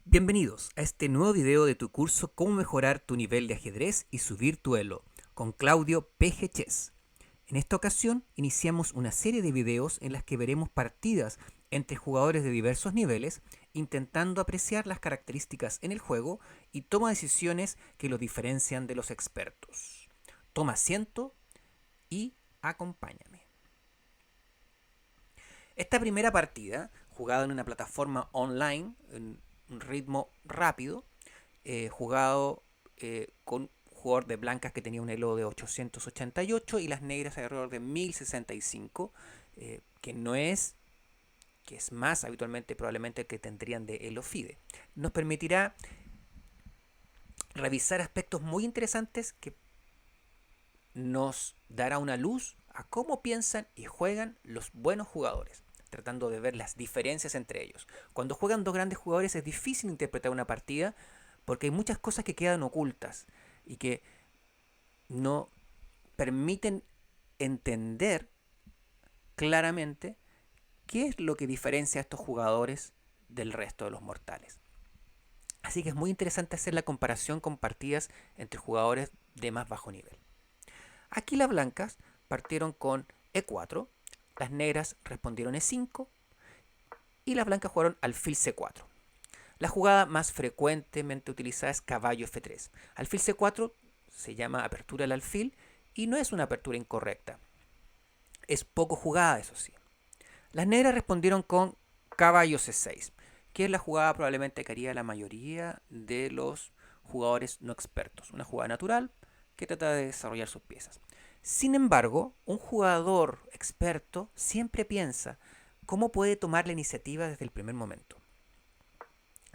Bienvenidos a este nuevo video de tu curso Cómo mejorar tu nivel de ajedrez y subir tu elo con Claudio PG Chess. En esta ocasión iniciamos una serie de videos en las que veremos partidas entre jugadores de diversos niveles intentando apreciar las características en el juego y toma decisiones que los diferencian de los expertos. Toma asiento y acompáñame. Esta primera partida, jugada en una plataforma online, en un ritmo rápido, jugado con un jugador de blancas que tenía un elo de 888 y las negras alrededor de 1065, que no es, que es más habitualmente probablemente que tendrían de elo FIDE. Nos permitirá revisar aspectos muy interesantes que nos dará una luz a cómo piensan y juegan los buenos jugadores, tratando de ver las diferencias entre ellos. Cuando juegan dos grandes jugadores es difícil interpretar una partida porque hay muchas cosas que quedan ocultas y que no permiten entender claramente qué es lo que diferencia a estos jugadores del resto de los mortales. Así que es muy interesante hacer la comparación con partidas entre jugadores de más bajo nivel. Aquí las blancas partieron con E4, las negras respondieron E5 y las blancas jugaron alfil C4. La jugada más frecuentemente utilizada es caballo F3. Alfil C4 se llama apertura del alfil y no es una apertura incorrecta. Es poco jugada, eso sí. Las negras respondieron con caballo C6, que es la jugada probablemente que haría la mayoría de los jugadores no expertos. Una jugada natural que trata de desarrollar sus piezas. Sin embargo, un jugador experto siempre piensa cómo puede tomar la iniciativa desde el primer momento.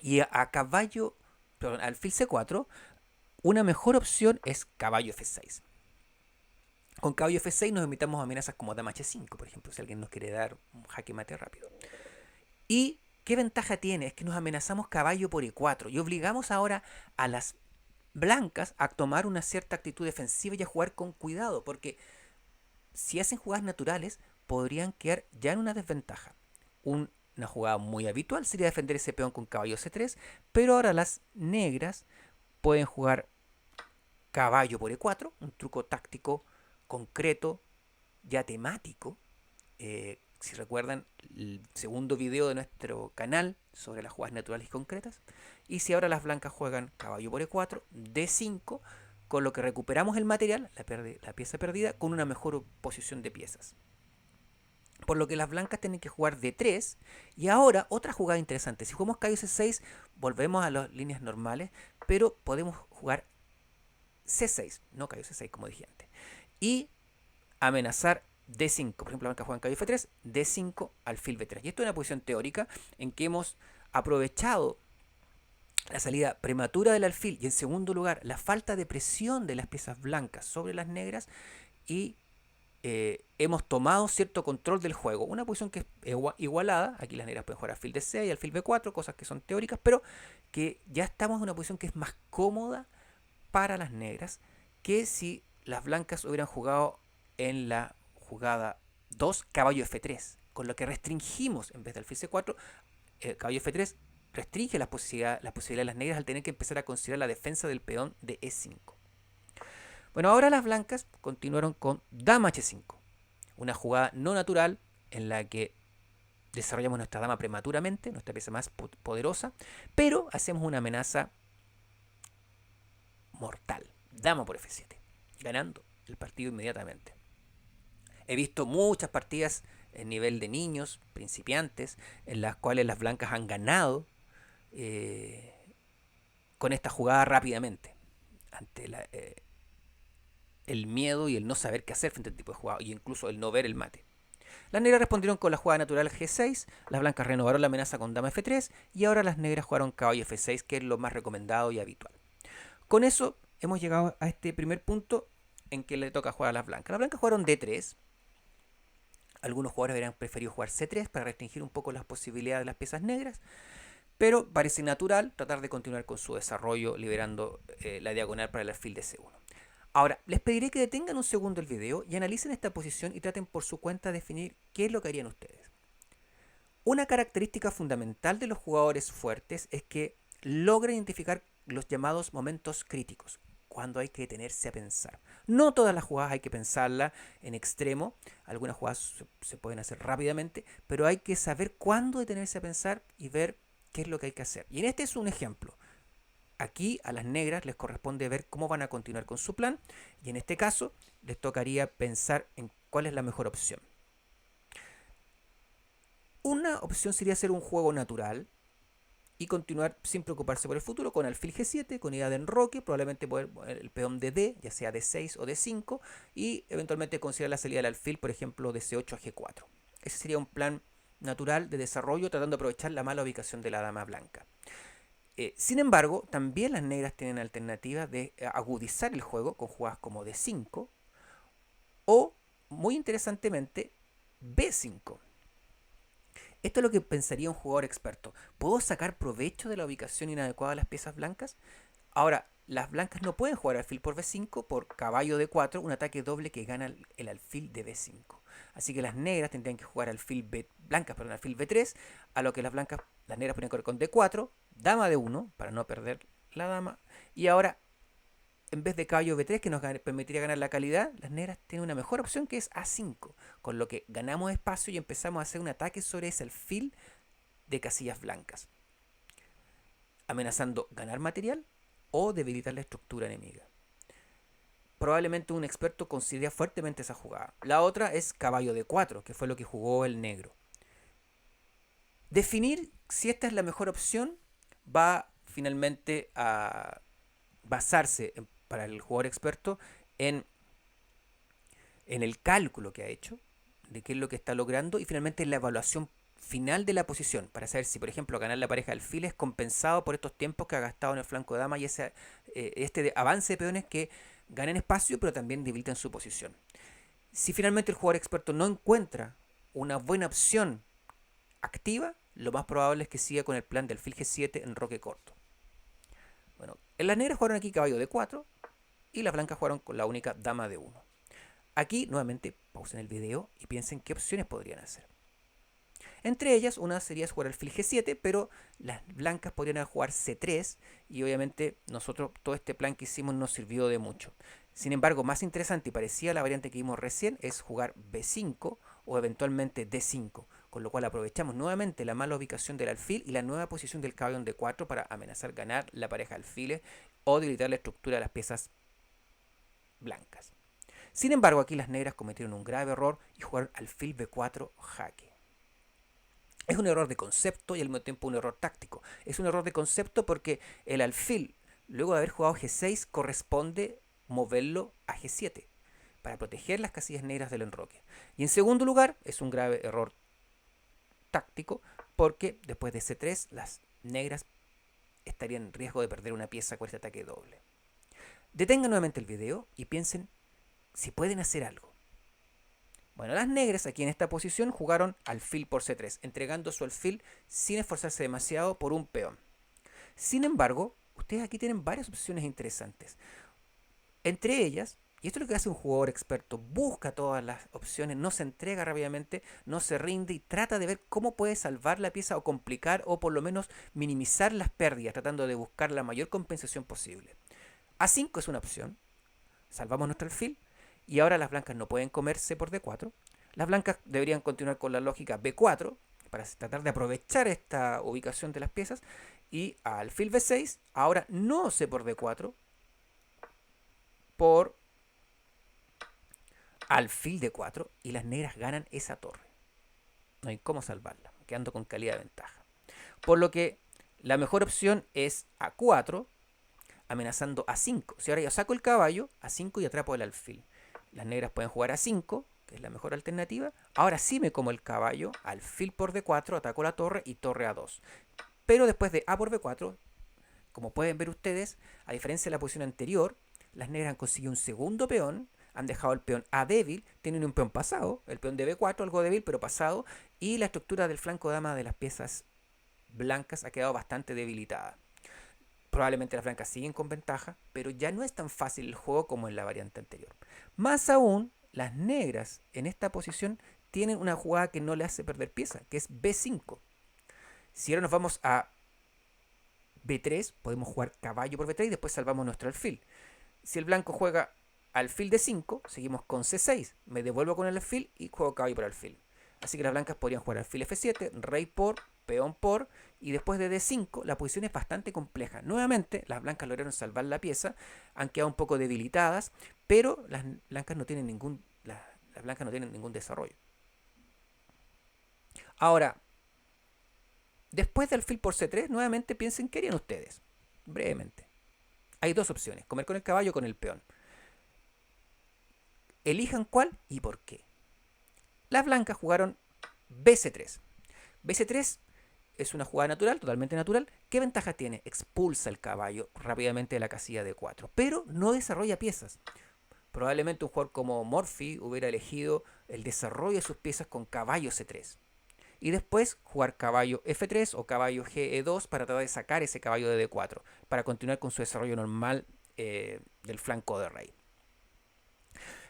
Y a caballo, perdón, alfil C4, una mejor opción es caballo F6. Con caballo F6 nos evitamos amenazas como dama H5, por ejemplo, si alguien nos quiere dar un jaque mate rápido. ¿Y qué ventaja tiene? Es que nos amenazamos caballo por E4 y obligamos ahora a las blancas a tomar una cierta actitud defensiva y a jugar con cuidado, porque si hacen jugadas naturales podrían quedar ya en una desventaja. Una jugada muy habitual sería defender ese peón con caballo C3, pero ahora las negras pueden jugar caballo por E4, un truco táctico concreto, ya temático. Si recuerdan el segundo video de nuestro canal sobre las jugadas naturales y concretas. Y si ahora las blancas juegan caballo por E4, D5, con lo que recuperamos el material, la pieza perdida, con una mejor posición de piezas. Por lo que las blancas tienen que jugar D3. Y ahora, otra jugada interesante. Si jugamos caballo C6, volvemos a las líneas normales, pero podemos jugar C6, no caballo C6 como dije antes. Y amenazar D5. Por ejemplo, la blanca juega en caballo F3, D5, alfil B3. Y esto es una posición teórica en que hemos aprovechado la salida prematura del alfil y en segundo lugar la falta de presión de las piezas blancas sobre las negras y hemos tomado cierto control del juego. Una posición que es igualada. Aquí las negras pueden jugar alfil D6 y alfil B4, cosas que son teóricas, pero que ya estamos en una posición que es más cómoda para las negras que si las blancas hubieran jugado en la jugada 2 caballo F3, con lo que restringimos en vez de alfil C4, caballo F3 restringe las posibilidades de las negras al tener que empezar a considerar la defensa del peón de E5. Bueno, ahora las blancas continuaron con dama H5, una jugada no natural en la que desarrollamos nuestra dama prematuramente, nuestra pieza más poderosa, pero hacemos una amenaza mortal, dama por F7, ganando el partido inmediatamente. He visto muchas partidas en nivel de niños, principiantes, en las cuales las blancas han ganado eh, con esta jugada rápidamente, ante el miedo y el no saber qué hacer frente a este tipo de jugada, y incluso el no ver el mate. Las negras respondieron con la jugada natural G6, las blancas renovaron la amenaza con dama F3 y ahora las negras jugaron caballo F6, que es lo más recomendado y habitual. Con eso hemos llegado a este primer punto en que le toca jugar a las blancas. Las blancas jugaron D3. Algunos jugadores habrían preferido jugar C3 para restringir un poco las posibilidades de las piezas negras, pero parece natural tratar de continuar con su desarrollo liberando la diagonal para el alfil de C1. Ahora, les pediré que detengan un segundo el video y analicen esta posición y traten por su cuenta de definir qué es lo que harían ustedes. Una característica fundamental de los jugadores fuertes es que logra identificar los llamados momentos críticos, cuando hay que detenerse a pensar. No todas las jugadas hay que pensarlas en extremo, algunas jugadas se pueden hacer rápidamente, pero hay que saber cuándo detenerse a pensar y ver qué es lo que hay que hacer. Y en este es un ejemplo. Aquí a las negras les corresponde ver cómo van a continuar con su plan y en este caso les tocaría pensar en cuál es la mejor opción. Una opción sería hacer un juego natural y continuar sin preocuparse por el futuro con alfil G7, con idea de enroque, probablemente poder poner el peón de D, ya sea de 6 o de 5, y eventualmente considerar la salida del alfil, por ejemplo, de C8 a G4. Ese sería un plan natural de desarrollo tratando de aprovechar la mala ubicación de la dama blanca. Sin embargo, también las negras tienen alternativas de agudizar el juego con jugadas como D5 o, muy interesantemente, B5. Esto es lo que pensaría un jugador experto. ¿Puedo sacar provecho de la ubicación inadecuada de las piezas blancas? Ahora, las blancas no pueden jugar alfil por B5 por caballo D4, un ataque doble que gana el alfil de B5. Así que las negras tendrían que jugar alfil B3, a lo que las negras podrían correr con D4, dama D1 para no perder la dama, y ahora en vez de caballo B3 que nos permitiría ganar la calidad, las negras tienen una mejor opción que es A5, con lo que ganamos espacio y empezamos a hacer un ataque sobre ese alfil de casillas blancas, amenazando ganar material o debilitar la estructura enemiga. Probablemente un experto considera fuertemente esa jugada. La otra es caballo D4, que fue lo que jugó el negro. Definir si esta es la mejor opción va finalmente a basarse para el jugador experto en el cálculo que ha hecho, de qué es lo que está logrando y finalmente en la evaluación final de la posición, para saber si, por ejemplo, ganar la pareja de alfil es compensado por estos tiempos que ha gastado en el flanco de dama y este avance de peones que ganan espacio pero también debilitan su posición. Si finalmente el jugador experto no encuentra una buena opción activa, lo más probable es que siga con el plan del alfil G7 en roque corto. Bueno, en las negras jugaron aquí caballo de 4 y las blancas jugaron con la única dama de 1. Aquí nuevamente pausen el video y piensen qué opciones podrían hacer. Entre ellas, una sería jugar alfil G7, pero las blancas podrían jugar C3 y obviamente nosotros todo este plan que hicimos nos sirvió de mucho. Sin embargo, más interesante y parecida a la variante que vimos recién es jugar B5 o eventualmente D5, con lo cual aprovechamos nuevamente la mala ubicación del alfil y la nueva posición del caballo en D4 para amenazar ganar la pareja de alfiles o debilitar la estructura de las piezas blancas. Sin embargo, aquí las negras cometieron un grave error y jugaron alfil B4 jaque. Es un error de concepto y al mismo tiempo un error táctico. Es un error de concepto porque el alfil, luego de haber jugado G6, corresponde moverlo a G7 para proteger las casillas negras del enroque. Y en segundo lugar, es un grave error táctico porque después de C3 las negras estarían en riesgo de perder una pieza con este ataque doble. Detengan nuevamente el video y piensen si pueden hacer algo. Bueno, las negras aquí en esta posición jugaron alfil por C3, entregando su alfil sin esforzarse demasiado por un peón. Sin embargo, ustedes aquí tienen varias opciones interesantes. Entre ellas, y esto es lo que hace un jugador experto, busca todas las opciones, no se entrega rápidamente, no se rinde y trata de ver cómo puede salvar la pieza o complicar o por lo menos minimizar las pérdidas, tratando de buscar la mayor compensación posible. A5 es una opción, salvamos nuestro alfil y ahora las blancas no pueden comerse por D4. Las blancas deberían continuar con la lógica B4 para tratar de aprovechar esta ubicación de las piezas y a alfil B6 ahora no C por D4 por alfil D4 y las negras ganan esa torre. No hay cómo salvarla, quedando con calidad de ventaja. Por lo que la mejor opción es A4 amenazando A5. Si ahora yo saco el caballo, A5 y atrapo el alfil. Las negras pueden jugar A5, que es la mejor alternativa. Ahora sí me como el caballo, alfil por D4, ataco la torre y torre A2. Pero después de A por B4, como pueden ver ustedes, a diferencia de la posición anterior, las negras han conseguido un segundo peón, han dejado el peón A débil, tienen un peón pasado, el peón de B4, algo débil pero pasado, y la estructura del flanco dama de las piezas blancas ha quedado bastante debilitada. Probablemente las blancas siguen con ventaja, pero ya no es tan fácil el juego como en la variante anterior. Más aún, las negras en esta posición tienen una jugada que no le hace perder pieza, que es B5. Si ahora nos vamos a B3, podemos jugar caballo por B3 y después salvamos nuestro alfil. Si el blanco juega alfil de 5, seguimos con C6. Me devuelvo con el alfil y juego caballo por alfil. Así que las blancas podrían jugar alfil F7, rey por, peón por, y después de D5 la posición es bastante compleja. Nuevamente, las blancas lograron salvar la pieza, han quedado un poco debilitadas, pero las blancas no tienen las blancas no tienen ningún desarrollo. Ahora, después de alfil por C3, nuevamente piensen qué harían ustedes. Brevemente. Hay dos opciones, comer con el caballo o con el peón. Elijan cuál y por qué. Las blancas jugaron BC3. BC3 es una jugada natural, totalmente natural. ¿Qué ventaja tiene? Expulsa el caballo rápidamente de la casilla de 4, pero no desarrolla piezas. Probablemente un jugador como Morphy hubiera elegido el desarrollo de sus piezas con caballo C3. Y después jugar caballo F3 o caballo GE2 para tratar de sacar ese caballo de D4, para continuar con su desarrollo normal del flanco de rey.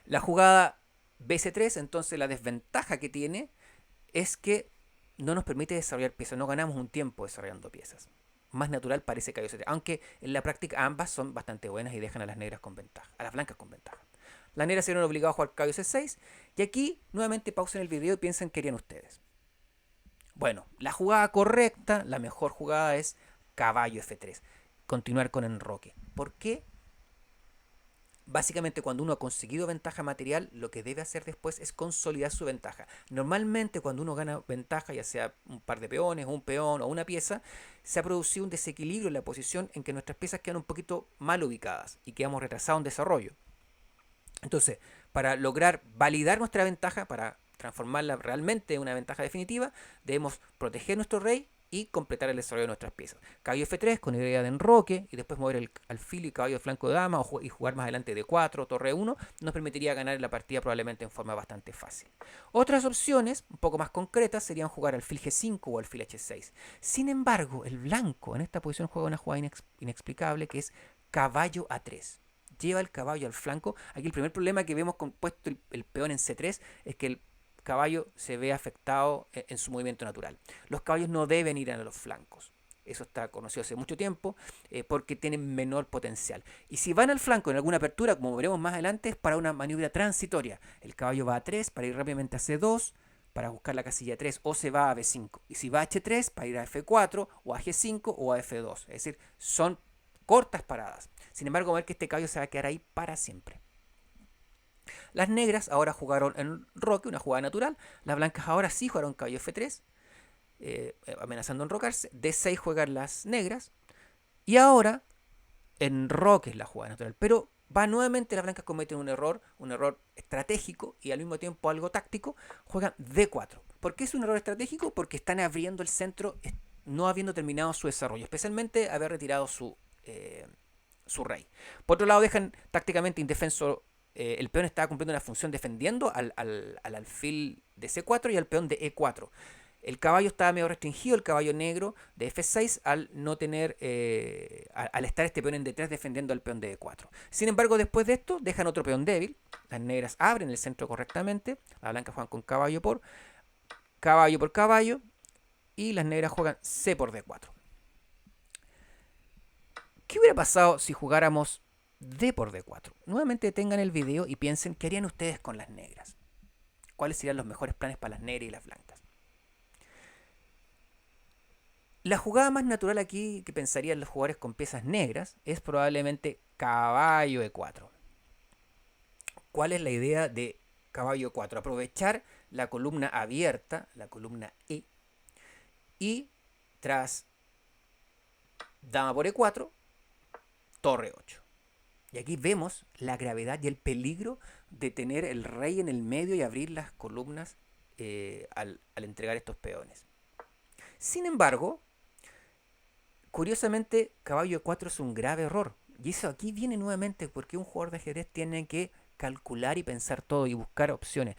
La jugada BC3, entonces la desventaja que tiene es que no nos permite desarrollar piezas, no ganamos un tiempo desarrollando piezas. Más natural parece caballo C3, aunque en la práctica ambas son bastante buenas y dejan a las negras con ventaja, a las blancas con ventaja. Las negras se vieron obligadas a jugar caballo C6 y aquí nuevamente pausen el video y piensen qué harían ustedes. Bueno, la jugada correcta, la mejor jugada es caballo F3. Continuar con enroque. ¿Por qué? Básicamente cuando uno ha conseguido ventaja material, lo que debe hacer después es consolidar su ventaja. Normalmente cuando uno gana ventaja, ya sea un par de peones, un peón o una pieza, se ha producido un desequilibrio en la posición en que nuestras piezas quedan un poquito mal ubicadas y quedamos retrasados en desarrollo. Entonces, para lograr validar nuestra ventaja, para transformarla realmente en una ventaja definitiva, debemos proteger nuestro rey y completar el desarrollo de nuestras piezas. Caballo F3 con idea de enroque y después mover el alfil y caballo de flanco de dama y jugar más adelante D4, torre 1, nos permitiría ganar la partida probablemente en forma bastante fácil. Otras opciones, un poco más concretas, serían jugar alfil G5 o alfil H6. Sin embargo, el blanco en esta posición juega una jugada inexplicable que es caballo A3. Lleva el caballo al flanco. Aquí el primer problema que vemos con puesto el peón en C3 es que el caballo se ve afectado en su movimiento natural. Los caballos no deben ir a los flancos. Eso está conocido hace mucho tiempo porque tienen menor potencial. Y si van al flanco en alguna apertura, como veremos más adelante, es para una maniobra transitoria. El caballo va a 3 para ir rápidamente a C2 para buscar la casilla 3 o se va a B5. Y si va a H3 para ir a F4 o a G5 o a F2. Es decir, son cortas paradas. Sin embargo, ver que este caballo se va a quedar ahí para siempre. Las negras ahora jugaron en roque, una jugada natural. Las blancas ahora sí jugaron caballo F3, amenazando enrocarse. D6 juegan las negras. Y ahora en roque es la jugada natural. Pero va nuevamente las blancas cometen un error estratégico y al mismo tiempo algo táctico. Juegan D4. ¿Por qué es un error estratégico? Porque están abriendo el centro no habiendo terminado su desarrollo. Especialmente haber retirado su rey. Por otro lado, dejan tácticamente indefenso. El peón estaba cumpliendo una función defendiendo al alfil de C4 y al peón de E4. El caballo estaba medio restringido, el caballo negro de F6, al no tener, al estar este peón en D3 defendiendo al peón de E4. Sin embargo, después de esto, dejan otro peón débil. Las negras abren el centro correctamente. Las blancas juegan con caballo por caballo. Y las negras juegan C por D4. ¿Qué hubiera pasado si jugáramos D por D4? Nuevamente detengan el video y piensen qué harían ustedes con las negras. ¿Cuáles serían los mejores planes para las negras y las blancas? La jugada más natural aquí que pensarían los jugadores con piezas negras es probablemente caballo E4. ¿Cuál es la idea de caballo E4? Aprovechar la columna abierta, la columna E, y tras dama por E4, torre 8. Y aquí vemos la gravedad y el peligro de tener el rey en el medio y abrir las columnas al entregar estos peones. Sin embargo, curiosamente, caballo E4 es un grave error. Y eso aquí viene nuevamente porque un jugador de ajedrez tiene que calcular y pensar todo y buscar opciones.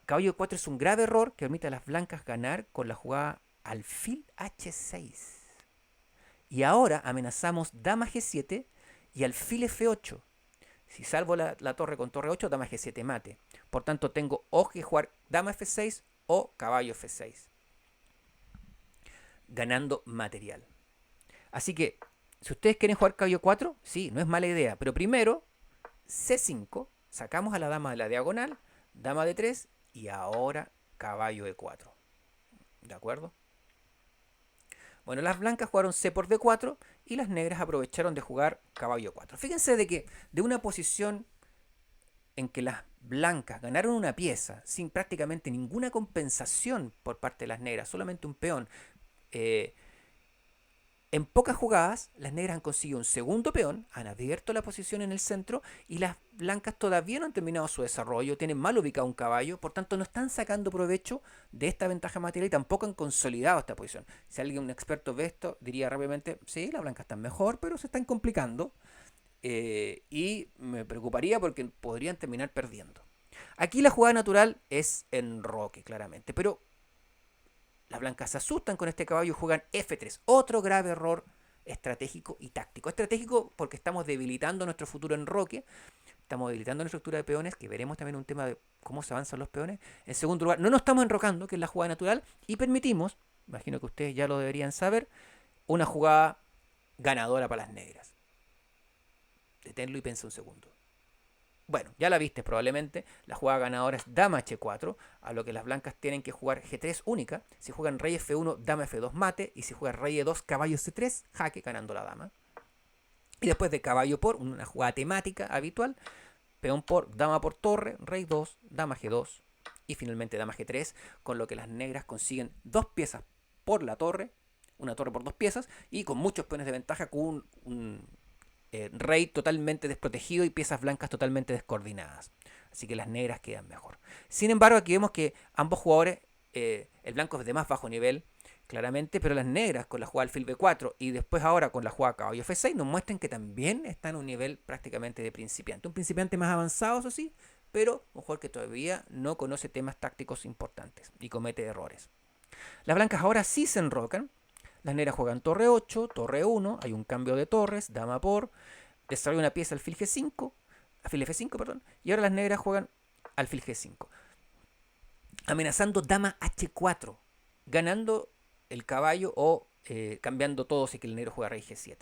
Caballo E4 es un grave error que permite a las blancas ganar con la jugada alfil H6. Y ahora amenazamos dama G7 y alfil F8. Si salvo la torre con torre 8, dama G7 mate. Por tanto, tengo o que jugar dama F6 o caballo F6. Ganando material. Así que, si ustedes quieren jugar caballo 4, sí, no es mala idea. Pero primero, C5, sacamos a la dama de la diagonal, dama de 3 y ahora caballo E4. ¿De acuerdo? Bueno, las blancas jugaron C por D4 y las negras aprovecharon de jugar caballo 4. Fíjense de que de una posición en que las blancas ganaron una pieza sin prácticamente ninguna compensación por parte de las negras, solamente un peón, eh, en pocas jugadas, las negras han conseguido un segundo peón, han abierto la posición en el centro y las blancas todavía no han terminado su desarrollo, tienen mal ubicado un caballo, por tanto no están sacando provecho de esta ventaja material y tampoco han consolidado esta posición. Si alguien, un experto ve esto, diría rápidamente, sí, las blancas están mejor, pero se están complicando y me preocuparía porque podrían terminar perdiendo. Aquí la jugada natural es enroque, claramente, pero las blancas se asustan con este caballo y juegan F3. Otro grave error estratégico y táctico. Estratégico porque estamos debilitando nuestro futuro enroque. Estamos debilitando la estructura de peones, que veremos también un tema de cómo se avanzan los peones. En segundo lugar, no nos estamos enrocando, que es la jugada natural, y permitimos, imagino que ustedes ya lo deberían saber, una jugada ganadora para las negras. Deténlo y piensa un segundo. Bueno, ya la viste probablemente. La jugada ganadora es dama h4, a lo que las blancas tienen que jugar g3 única. Si juegan rey f1, dama f2 mate. Y si juegan rey e2, caballo c3, jaque ganando la dama. Y después de caballo por, una jugada temática habitual, peón por, dama por torre, rey 2, dama g2 y finalmente dama g3, con lo que las negras consiguen dos piezas por la torre, una torre por dos piezas, y con muchos peones de ventaja, con un rey totalmente desprotegido y piezas blancas totalmente descoordinadas. Así que las negras quedan mejor. Sin embargo, aquí vemos que ambos jugadores, el blanco es de más bajo nivel, claramente, pero las negras con la jugada alfil b4 y después ahora con la jugada caballo f6 nos muestran que también están a un nivel prácticamente de principiante. Un principiante más avanzado, eso sí, pero un jugador que todavía no conoce temas tácticos importantes y comete errores. Las blancas ahora sí se enrocan. Las negras juegan torre 8, torre 1, hay un cambio de torres, dama por, desarrolla una pieza alfil G5, alfil F5, perdón, y ahora las negras juegan alfil G5, amenazando dama H4, ganando el caballo o cambiando todo si que el negro juega rey G7.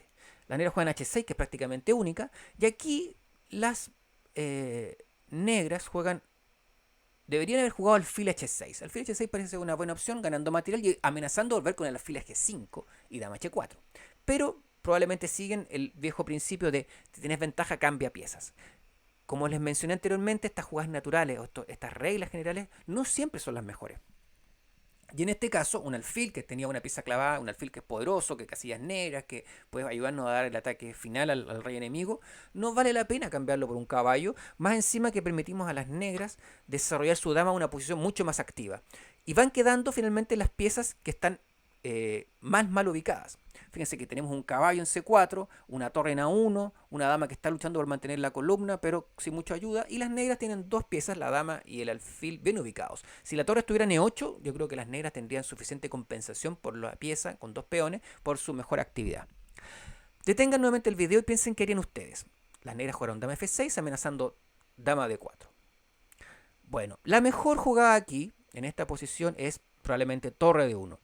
Las negras juegan H6, que es prácticamente única, y aquí las negras juegan deberían haber jugado alfil h6. Alfil h6 parece ser una buena opción, ganando material y amenazando volver con el alfil g5 y dama h4. Pero probablemente siguen el viejo principio de si tienes ventaja, cambia piezas. Como les mencioné anteriormente, estas jugadas naturales o estas reglas generales no siempre son las mejores. Y en este caso, un alfil que tenía una pieza clavada, un alfil que es poderoso, que casillas negras, que puede ayudarnos a dar el ataque final al rey enemigo, no vale la pena cambiarlo por un caballo, más encima que permitimos a las negras desarrollar su dama a una posición mucho más activa. Y van quedando finalmente las piezas que están más mal ubicadas. Fíjense que tenemos un caballo en C4, una torre en A1, una dama que está luchando por mantener la columna, pero sin mucha ayuda, y las negras tienen dos piezas, la dama y el alfil, bien ubicados. Si la torre estuviera en E8, yo creo que las negras tendrían suficiente compensación por la pieza con dos peones por su mejor actividad. Detengan nuevamente el video y piensen qué harían ustedes. Las negras jugaron dama F6 amenazando dama D4. Bueno, la mejor jugada aquí, en esta posición, es probablemente torre D1.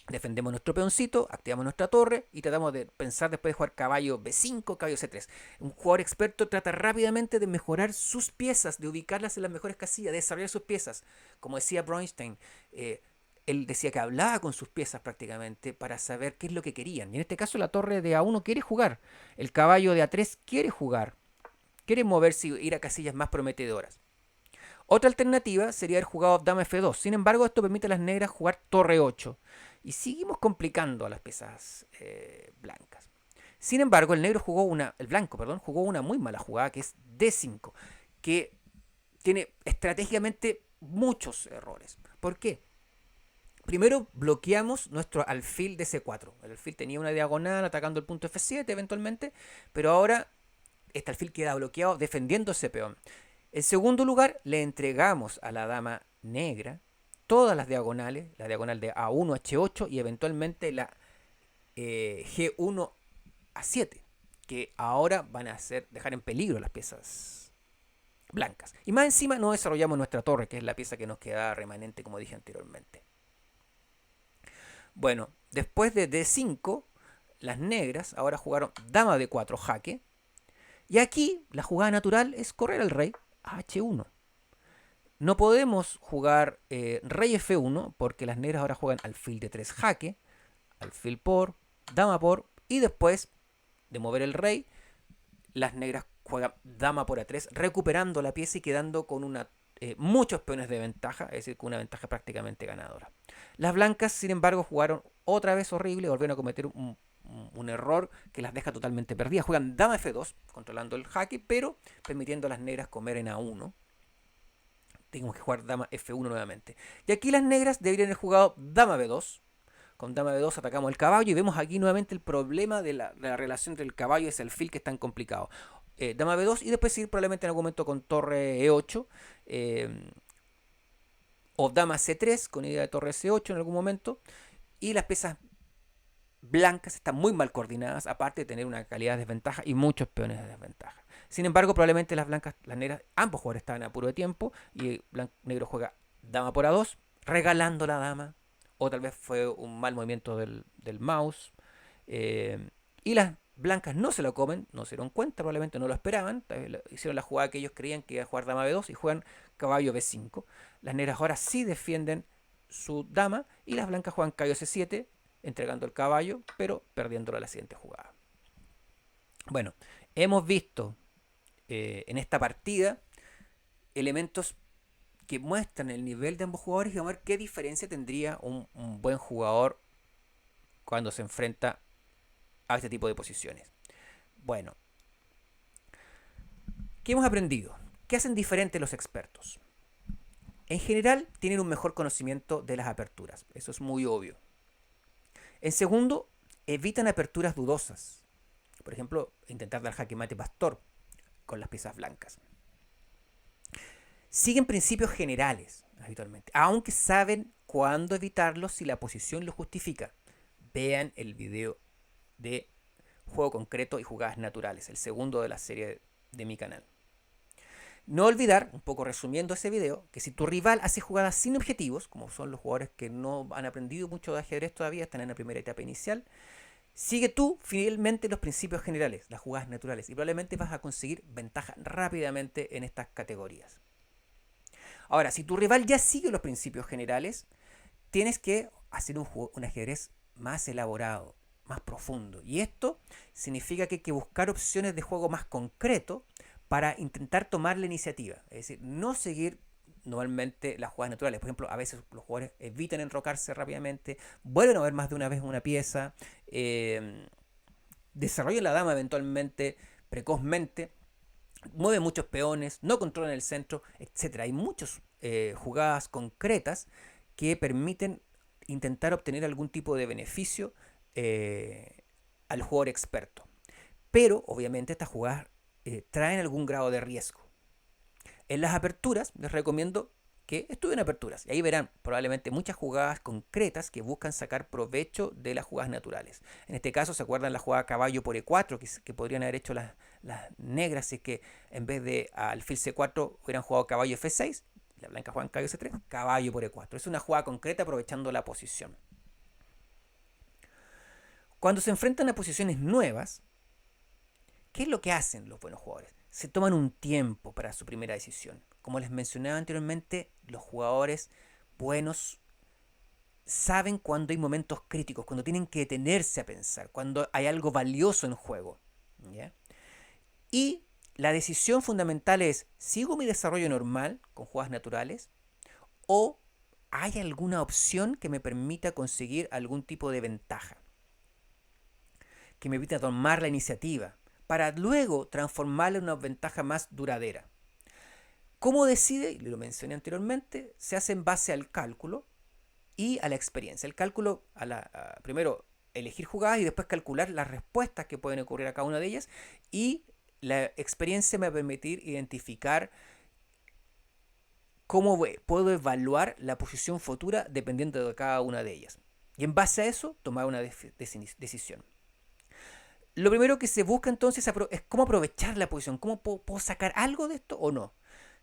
Defendemos nuestro peoncito, activamos nuestra torre y tratamos de pensar después de jugar caballo B5, caballo C3. Un jugador experto trata rápidamente de mejorar sus piezas, de ubicarlas en las mejores casillas, de desarrollar sus piezas. Como decía Bronstein, él decía que hablaba con sus piezas prácticamente para saber qué es lo que querían. Y en este caso la torre de A1 quiere jugar, el caballo de A3 quiere jugar, quiere moverse y ir a casillas más prometedoras. Otra alternativa sería haber jugado dama F2. Sin embargo, esto permite a las negras jugar torre 8. Y seguimos complicando a las piezas blancas. Sin embargo, el blanco jugó una muy mala jugada que es D5, que tiene estratégicamente muchos errores. ¿Por qué? Primero bloqueamos nuestro alfil de C4. El alfil tenía una diagonal atacando el punto F7 eventualmente, pero ahora este alfil queda bloqueado defendiendo ese peón. En segundo lugar, le entregamos a la dama negra todas las diagonales, la diagonal de A1 a H8 y eventualmente la G1 a 7, que ahora van a dejar en peligro las piezas blancas. Y más encima no desarrollamos nuestra torre, que es la pieza que nos queda remanente, como dije anteriormente. Bueno, después de D5, las negras ahora jugaron dama B4 jaque. Y aquí la jugada natural es correr al rey a H1. No podemos jugar rey F1 porque las negras ahora juegan alfil D3 jaque, alfil por, dama por, y después de mover el rey, las negras juegan dama por A3, recuperando la pieza y quedando con muchos peones de ventaja, es decir, con una ventaja prácticamente ganadora. Las blancas, sin embargo, jugaron otra vez horrible, volvieron a cometer un error que las deja totalmente perdidas. Juegan dama F2, controlando el jaque, pero permitiendo a las negras comer en A1. Tenemos que jugar dama F1 nuevamente. Y aquí las negras deberían haber jugado dama B2. Con dama B2 atacamos el caballo y vemos aquí nuevamente el problema de la relación entre el caballo y ese alfil que es tan complicado. Dama B2 y después seguir probablemente en algún momento con torre E8 o dama C3 con idea de torre C8 en algún momento. Y las piezas blancas están muy mal coordinadas, aparte de tener una calidad de desventaja y muchos peones de desventaja. Sin embargo, probablemente las negras, ambos jugadores estaban a puro de tiempo y el negro juega dama por A2, regalando la dama, o tal vez fue un mal movimiento del mouse. Y las blancas no se lo comen, no se dieron cuenta, probablemente no lo esperaban, hicieron la jugada que ellos creían que iba a jugar dama B2 y juegan caballo B5. Las negras ahora sí defienden su dama y las blancas juegan caballo C7, entregando el caballo, pero perdiéndolo a la siguiente jugada. Bueno, hemos visto en esta partida elementos que muestran el nivel de ambos jugadores y vamos a ver qué diferencia tendría un buen jugador cuando se enfrenta a este tipo de posiciones. Bueno, ¿qué hemos aprendido? ¿Qué hacen diferente los expertos? En general, tienen un mejor conocimiento de las aperturas. Eso es muy obvio. En segundo, evitan aperturas dudosas. Por ejemplo, intentar dar jaque mate pastor con las piezas blancas. Siguen principios generales habitualmente, aunque saben cuándo evitarlos si la posición lo justifica. Vean el video de juego concreto y jugadas naturales, el segundo de la serie de mi canal. No olvidar, un poco resumiendo ese video, que si tu rival hace jugadas sin objetivos, como son los jugadores que no han aprendido mucho de ajedrez todavía, están en la primera etapa inicial, sigue tú fielmente los principios generales, las jugadas naturales, y probablemente vas a conseguir ventaja rápidamente en estas categorías. Ahora, si tu rival ya sigue los principios generales, tienes que hacer un ajedrez más elaborado, más profundo. Y esto significa que hay que buscar opciones de juego más concreto para intentar tomar la iniciativa. Es decir, no seguir normalmente las jugadas naturales. Por ejemplo, a veces los jugadores evitan enrocarse rápidamente, vuelven a ver más de una vez una pieza, desarrollan la dama eventualmente, precozmente, mueven muchos peones, no controlan el centro, etc. Hay muchas jugadas concretas que permiten intentar obtener algún tipo de beneficio al jugador experto. Pero, obviamente, estas jugadas traen algún grado de riesgo. En las aperturas, les recomiendo que estudien aperturas. Y ahí verán probablemente muchas jugadas concretas que buscan sacar provecho de las jugadas naturales. En este caso, ¿se acuerdan la jugada caballo por E4 que podrían haber hecho las negras si es que en vez de alfil C4 hubieran jugado caballo F6? La blanca juega caballo C3, caballo por E4. Es una jugada concreta aprovechando la posición. Cuando se enfrentan a posiciones nuevas, ¿qué es lo que hacen los buenos jugadores? Se toman un tiempo para su primera decisión. Como les mencionaba anteriormente, los jugadores buenos saben cuando hay momentos críticos, cuando tienen que detenerse a pensar, cuando hay algo valioso en juego. ¿Ya? Y la decisión fundamental es, ¿sigo mi desarrollo normal con jugadas naturales? ¿O hay alguna opción que me permita conseguir algún tipo de ventaja? Que me permita tomar la iniciativa para luego transformarla en una ventaja más duradera. ¿Cómo decide? Y lo mencioné anteriormente, se hace en base al cálculo y a la experiencia. El cálculo, primero elegir jugadas y después calcular las respuestas que pueden ocurrir a cada una de ellas, y la experiencia me va a permitir identificar cómo puedo evaluar la posición futura dependiendo de cada una de ellas. Y en base a eso, tomar una decisión. Lo primero que se busca entonces es cómo aprovechar la posición, cómo puedo sacar algo de esto o no.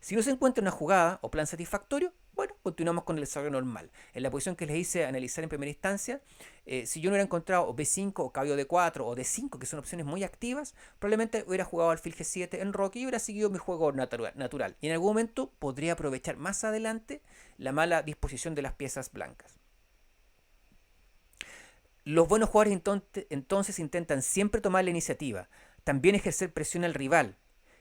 Si no se encuentra una jugada o plan satisfactorio, bueno, continuamos con el desarrollo normal. En la posición que les hice analizar en primera instancia, si yo no hubiera encontrado o B5 o caballo D4 o D5, que son opciones muy activas, probablemente hubiera jugado alfil G7 en roque y hubiera seguido mi juego natural. Y en algún momento podría aprovechar más adelante la mala disposición de las piezas blancas. Los buenos jugadores entonces intentan siempre tomar la iniciativa, también ejercer presión al rival,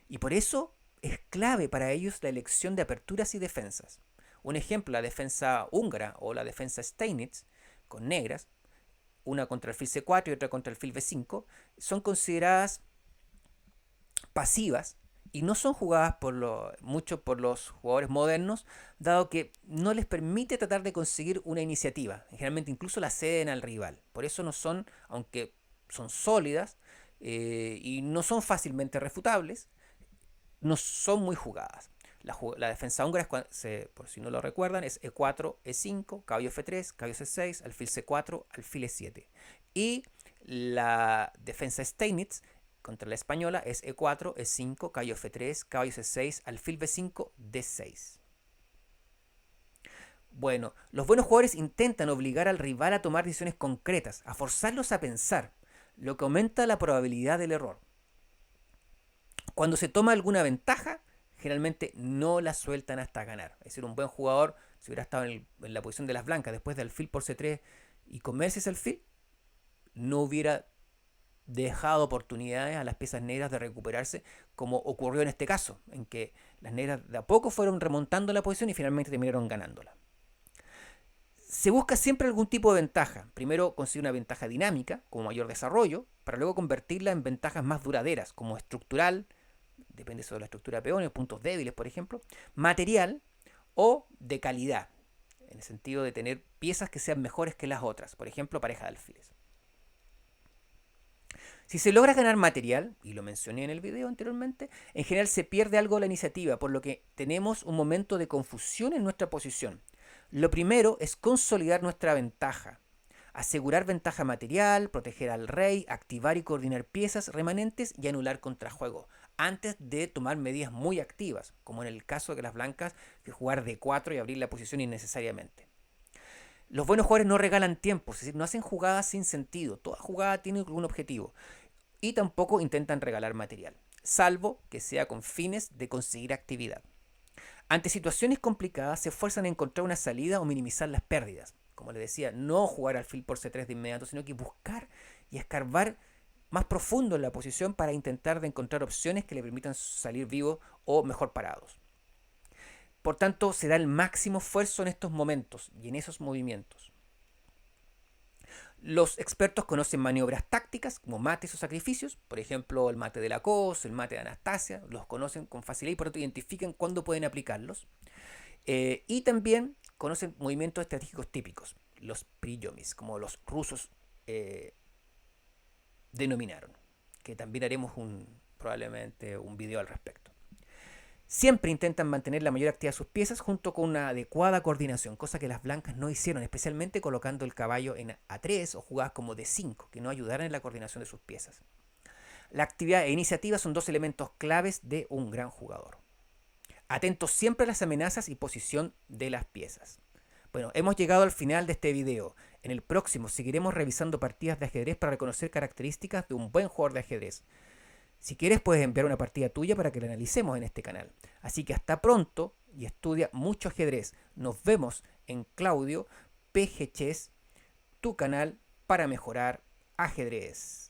y por eso es clave para ellos la elección de aperturas y defensas. Un ejemplo, la defensa húngara o la defensa Steinitz, con negras, una contra el fil C4 y otra contra el fil B5, son consideradas pasivas y no son jugadas mucho por los jugadores modernos, dado que no les permite tratar de conseguir una iniciativa. Generalmente incluso la ceden al rival. Por eso no son, aunque son sólidas y no son fácilmente refutables, no son muy jugadas. La defensa húngara, por si no lo recuerdan, es E4, E5, caballo F3, caballo C6, alfil C4, alfil E7. Y la defensa Steinitz contra la española es E4, E5, caballo F3, caballo C6, alfil B5, D6. Bueno, los buenos jugadores intentan obligar al rival a tomar decisiones concretas, a forzarlos a pensar, lo que aumenta la probabilidad del error. Cuando se toma alguna ventaja, generalmente no la sueltan hasta ganar. Es decir, un buen jugador, si hubiera estado en la posición de las blancas después del alfil por C3 y comerse ese alfil, no hubiera dejado oportunidades a las piezas negras de recuperarse, como ocurrió en este caso, en que las negras de a poco fueron remontando la posición y finalmente terminaron ganándola. Se busca siempre algún tipo de ventaja. Primero conseguir una ventaja dinámica, como mayor desarrollo, para luego convertirla en ventajas más duraderas, como estructural, depende sobre la estructura de peones, puntos débiles, por ejemplo, material o de calidad, en el sentido de tener piezas que sean mejores que las otras, por ejemplo, pareja de alfiles. Si se logra ganar material, y lo mencioné en el video anteriormente, en general se pierde algo de la iniciativa, por lo que tenemos un momento de confusión en nuestra posición. Lo primero es consolidar nuestra ventaja, asegurar ventaja material, proteger al rey, activar y coordinar piezas remanentes y anular contrajuego, antes de tomar medidas muy activas, como en el caso de las blancas, que jugar D4 y abrir la posición innecesariamente. Los buenos jugadores no regalan tiempo, es decir, no hacen jugadas sin sentido, toda jugada tiene algún objetivo, y tampoco intentan regalar material, salvo que sea con fines de conseguir actividad. Ante situaciones complicadas se esfuerzan en encontrar una salida o minimizar las pérdidas. Como les decía, no jugar alfil por C3 de inmediato, sino que buscar y escarbar más profundo en la posición para intentar de encontrar opciones que le permitan salir vivos o mejor parados. Por tanto, se da el máximo esfuerzo en estos momentos y en esos movimientos. Los expertos conocen maniobras tácticas como mates o sacrificios, por ejemplo el mate de Lacoste, el mate de Anastasia, los conocen con facilidad y por lo tanto identifican cuándo pueden aplicarlos. Y también conocen movimientos estratégicos típicos, los priyomis, como los rusos denominaron, que también haremos probablemente un video al respecto. Siempre intentan mantener la mayor actividad de sus piezas junto con una adecuada coordinación, cosa que las blancas no hicieron, especialmente colocando el caballo en A3 o jugadas como D5, que no ayudaran en la coordinación de sus piezas. La actividad e iniciativa son dos elementos claves de un gran jugador. Atentos siempre a las amenazas y posición de las piezas. Bueno, hemos llegado al final de este video. En el próximo seguiremos revisando partidas de ajedrez para reconocer características de un buen jugador de ajedrez. Si quieres puedes enviar una partida tuya para que la analicemos en este canal. Así que hasta pronto y estudia mucho ajedrez. Nos vemos en Claudio PG Chess, tu canal para mejorar ajedrez.